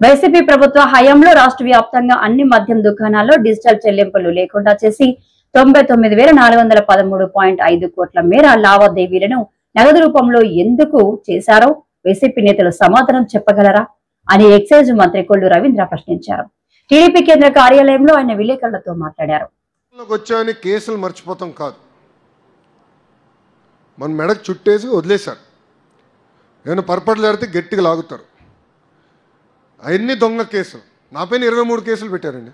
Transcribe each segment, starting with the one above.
YCP ప్రభుత్వ హయాంలో రాష్ట్ర వ్యాప్తంగా అన్ని మద్యం దుకాణాల్లో డిజిటల్ చెల్లింపులు లేకుండా చేసి 99,413.5 కోట్ల మేర లావాదేవీలను నగదు రూపంలో ఎందుకు చేశారో వైసీపీ నేతలు సమాధానం చెప్పగలరా అని ఎక్సైజ్ మంత్రి కొల్లు రవీంద్ర ప్రశ్నించారు. టీడీపీ కేంద్ర కార్యాలయంలో ఆయన విలేకరులతో మాట్లాడారు. కేసులు మర్చిపోతాం కాదు, మన మెడకు చుట్టేసి వదిలేశారు. ఏమైనా పొరపాట్లు జరిగితే గట్టిగా లాగుతారు. అవన్నీ దొంగ కేసులు. నా పైన 23 కేసులు పెట్టారండి.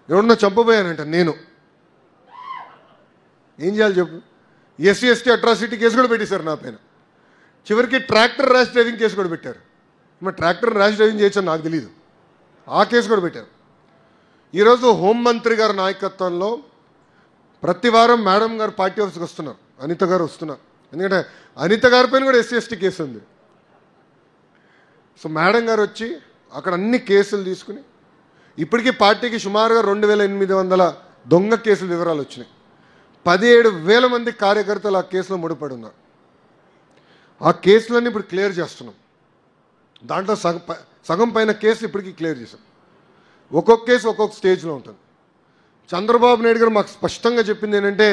ఎవరన్నా చంపబోయానంట, నేను ఏం చేయాలి చెప్పు? ఎస్సీ ఎస్టీ అట్రాసిటీ కేసు కూడా పెట్టేశారు నా పైన. చివరికి ట్రాక్టర్ ర్యాష్ డ్రైవింగ్ కేసు కూడా పెట్టారు. మరి ట్రాక్టర్ ర్యాష్ డ్రైవింగ్ చేయొచ్చని నాకు తెలియదు, ఆ కేసు కూడా పెట్టారు. ఈరోజు హోంమంత్రి గారి నాయకత్వంలో ప్రతి వారం మేడం గారు పార్టీ ఆఫీస్కి వస్తున్నారు, అనిత గారు వస్తున్నారు. ఎందుకంటే అనిత గారి పైన కూడా ఎస్సీ ఎస్టీ కేసు ఉంది. సో మేడం గారు వచ్చి అక్కడ అన్ని కేసులు తీసుకుని ఇప్పటికీ పార్టీకి సుమారుగా 2,800 దొంగ కేసుల వివరాలు వచ్చినాయి. 17,000 మంది కార్యకర్తలు ఆ కేసులో ముడిపడి ఉన్నారు. ఆ కేసులన్నీ ఇప్పుడు క్లియర్ చేస్తున్నాం. దాంట్లో సగం పైన కేసులు ఇప్పటికీ క్లియర్ చేశాం. ఒక్కొక్క కేసు ఒక్కొక్క స్టేజ్లో ఉంటుంది. చంద్రబాబు నాయుడు గారు మాకు స్పష్టంగా చెప్పింది ఏంటంటే,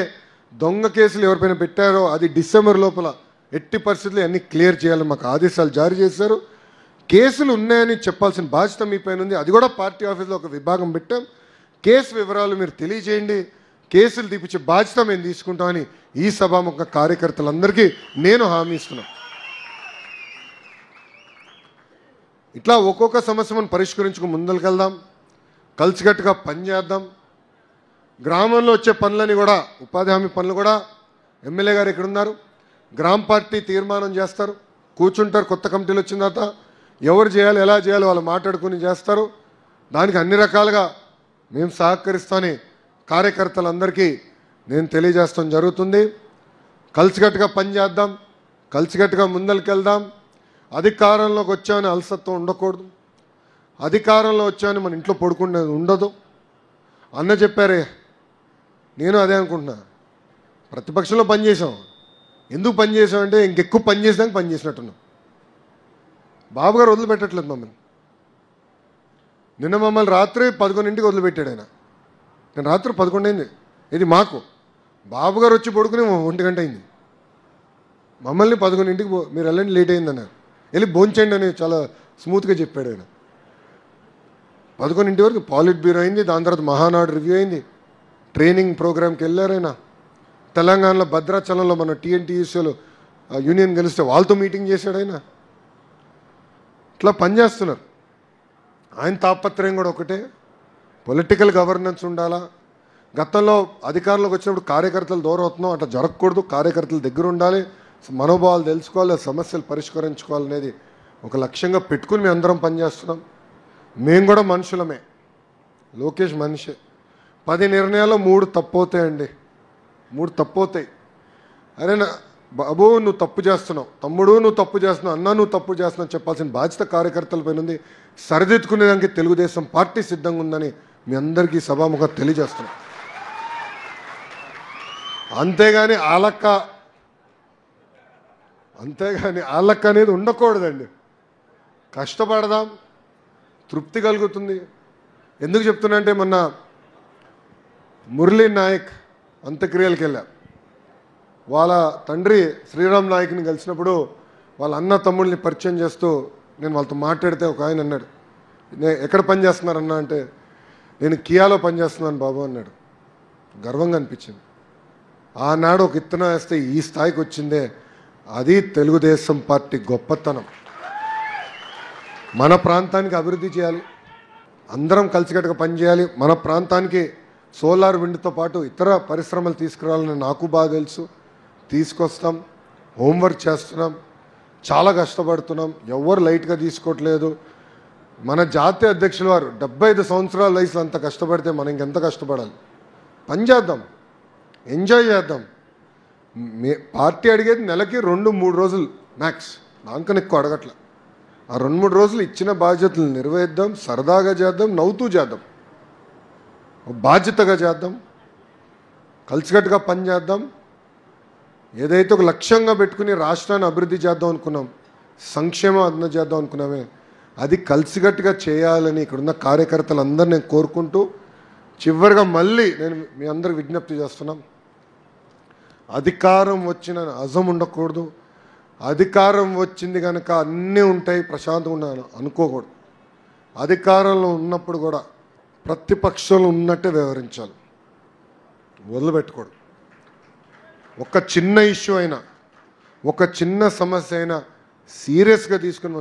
దొంగ కేసులు ఎవరిపైన పెట్టారో అది డిసెంబర్ లోపల ఎట్టి పరిస్థితుల్లో అన్నీ క్లియర్ చేయాలని మాకు ఆదేశాలు జారీ చేశారు. కేసులు ఉన్నాయని చెప్పాల్సిన బాధ్యత మీ పైన ఉంది. అది కూడా పార్టీ ఆఫీస్లో ఒక విభాగం పెట్టాం. కేసు వివరాలు మీరు తెలియజేయండి, కేసులు తీపించే బాధ్యత మేము తీసుకుంటామని ఈ సభాముఖ కార్యకర్తలందరికీ నేను హామీ ఇస్తున్నాను. ఇట్లా ఒక్కొక్క సమస్యను పరిష్కరించుకు ముందరికెళ్దాం, కలిసికట్టుగా పనిచేద్దాం. గ్రామంలో వచ్చే పనులని కూడా, ఉపాధి హామీ పనులు కూడా ఎమ్మెల్యే గారు ఇక్కడ ఉన్నారు, గ్రామ పార్టీ తీర్మానం చేస్తారు, కూర్చుంటారు. కొత్త కమిటీలు వచ్చిన తర్వాత ఎవరు చేయాలి, ఎలా చేయాలి వాళ్ళు మాట్లాడుకుని చేస్తారు. దానికి అన్ని రకాలుగా మేము సహకరిస్తామని కార్యకర్తలందరికీ నేను తెలియజేస్తాం జరుగుతుంది. కలిసికట్టుగా పనిచేద్దాం, కలిసికట్టుగా ముందరికెళ్దాం. అధికారంలోకి వచ్చామని అలసత్వం ఉండకూడదు. అధికారంలో వచ్చామని మన ఇంట్లో పడుకునేది ఉండదు. అన్న చెప్పారే, నేను అదే అనుకుంటున్నా. ప్రతిపక్షంలో పనిచేసాం. ఎందుకు పనిచేసామంటే ఇంకెక్కువ పని చేసినాక పని చేసినట్టున్నాం. బాబు గారు వదిలిపెట్టట్లేదు మమ్మల్ని. నిన్న మమ్మల్ని రాత్రి 11ంటికి వదిలిపెట్టాడు ఆయన. నేను రాత్రి 11 అయింది. ఇది మాకు బాబు గారు వచ్చి పడుకుని 1 గంట అయింది. మమ్మల్ని 11ంటికి మీరు వెళ్ళండి, లేట్ అయిందన్నారు. వెళ్ళి భోంచేయండి అని చాలా స్మూత్గా చెప్పాడు ఆయన. 11 వరకు పాలిట్ బ్యూరో అయింది. దాని తర్వాత మహానాడు రివ్యూ అయింది. ట్రైనింగ్ ప్రోగ్రామ్కి వెళ్ళారు ఆయన. తెలంగాణలో భద్రాచలంలో మన టీఎన్టీయూసీలో యూనియన్ కలిస్తే వాళ్ళతో మీటింగ్ చేశాడు ఆయన. ఇట్లా పనిచేస్తున్నారు. ఆయన తాపత్రయం కూడా ఒకటే, పొలిటికల్ గవర్నెన్స్ ఉండాలా. గతంలో అధికారంలోకి వచ్చినప్పుడు కార్యకర్తలు దూరం అవుతున్నాం, అట్లా జరగకూడదు. కార్యకర్తల దగ్గర ఉండాలి, మనోభావాలు తెలుసుకోవాలి, సమస్యలు పరిష్కరించుకోవాలనేది ఒక లక్ష్యంగా పెట్టుకుని మేము అందరం పనిచేస్తున్నాం. మేము కూడా మనుషులమే, లోకేష్ మనిషే. 10 నిర్ణయాల్లో 3 తప్పవుతాయండి, 3 తప్పవుతాయి. అరే బాబు నువ్వు తప్పు చేస్తున్నావు, తమ్ముడు నువ్వు తప్పు చేస్తున్నావు, అన్న నువ్వు తప్పు చేస్తున్నావు చెప్పాల్సిన బాధ్యత కార్యకర్తలపైన ఉంది. సరిదిద్దుకునేదానికి తెలుగుదేశం పార్టీ సిద్ధంగా ఉందని మీ అందరికీ సభాముఖ తెలియజేస్తున్నాం. అంతేగాని ఆలక్క అనేది ఉండకూడదండి. కష్టపడదాం, తృప్తి కలుగుతుంది. ఎందుకు చెప్తున్నా అంటే, మొన్న మురళీ నాయక్ అంత్యక్రియలకు వెళ్ళారు. వాళ్ళ తండ్రి శ్రీరామ్ నాయక్ని కలిసినప్పుడు వాళ్ళ అన్న తమ్ముళ్ళని పరిచయం చేస్తూ నేను వాళ్ళతో మాట్లాడితే ఒక ఆయన అన్నాడు, నేను ఎక్కడ పనిచేస్తున్నారన్నా అంటే, నేను కియాలో పనిచేస్తున్నాను బాబు అన్నాడు. గర్వంగా అనిపించింది. ఆనాడు ఒక ఇత్తనం వేస్తే ఈ స్థాయికి వచ్చిందే, అది తెలుగుదేశం పార్టీ గొప్పతనం. మన ప్రాంతానికి అభివృద్ధి చేయాలి, అందరం కలిసికట్టుగా పనిచేయాలి. మన ప్రాంతానికి సోలార్ విండ్తో పాటు ఇతర పరిశ్రమలు తీసుకురావాలని నాకు బాగా తెలుసు. తీసుకొస్తాం, హోంవర్క్ చేస్తున్నాం, చాలా కష్టపడుతున్నాం. ఎవరు లైట్గా తీసుకోవట్లేదు. మన జాతీయ అధ్యక్షుల వారు 75 సంవత్సరాల వయసులో అంత కష్టపడితే మనం ఇంకెంత కష్టపడాలి. పని చేద్దాం, ఎంజాయ్ చేద్దాం. పార్టీ అడిగేది నెలకి 2-3 రోజులు మ్యాక్స్, దానికన్నా ఎక్కువ అడగట్ల. ఆ 2-3 రోజులు ఇచ్చిన బాధ్యతలు నిర్వహిద్దాం, సరదాగా చేద్దాం, నవ్వుతూ చేద్దాం, బాధ్యతగా చేద్దాం, కలిసికట్టుగా పని చేద్దాం. ఏదైతే ఒక లక్ష్యంగా పెట్టుకుని రాష్ట్రాన్ని అభివృద్ధి చేద్దాం అనుకున్నాం, సంక్షేమం అందజేద్దాం అనుకున్నామే, అది కలిసికట్టుగా చేయాలని ఇక్కడున్న కార్యకర్తలందరూ నేను కోరుకుంటూ చివరిగా మళ్ళీ నేను మీ అందరికి విజ్ఞప్తి చేస్తున్నాం. అధికారం వచ్చిన అజం ఉండకూడదు. అధికారం వచ్చింది కనుక అన్నీ ఉంటాయి ప్రశాంతంగా ఉన్నాను అనుకోకూడదు. అధికారంలో ఉన్నప్పుడు కూడా ప్రతిపక్షంలో ఉన్నట్టే వ్యవహరించాలి, వదిలిపెట్టకూడదు. ఒక చిన్న ఇష్యూ అయినా, ఒక చిన్న సమస్య అయినా సీరియస్గా తీసుకుని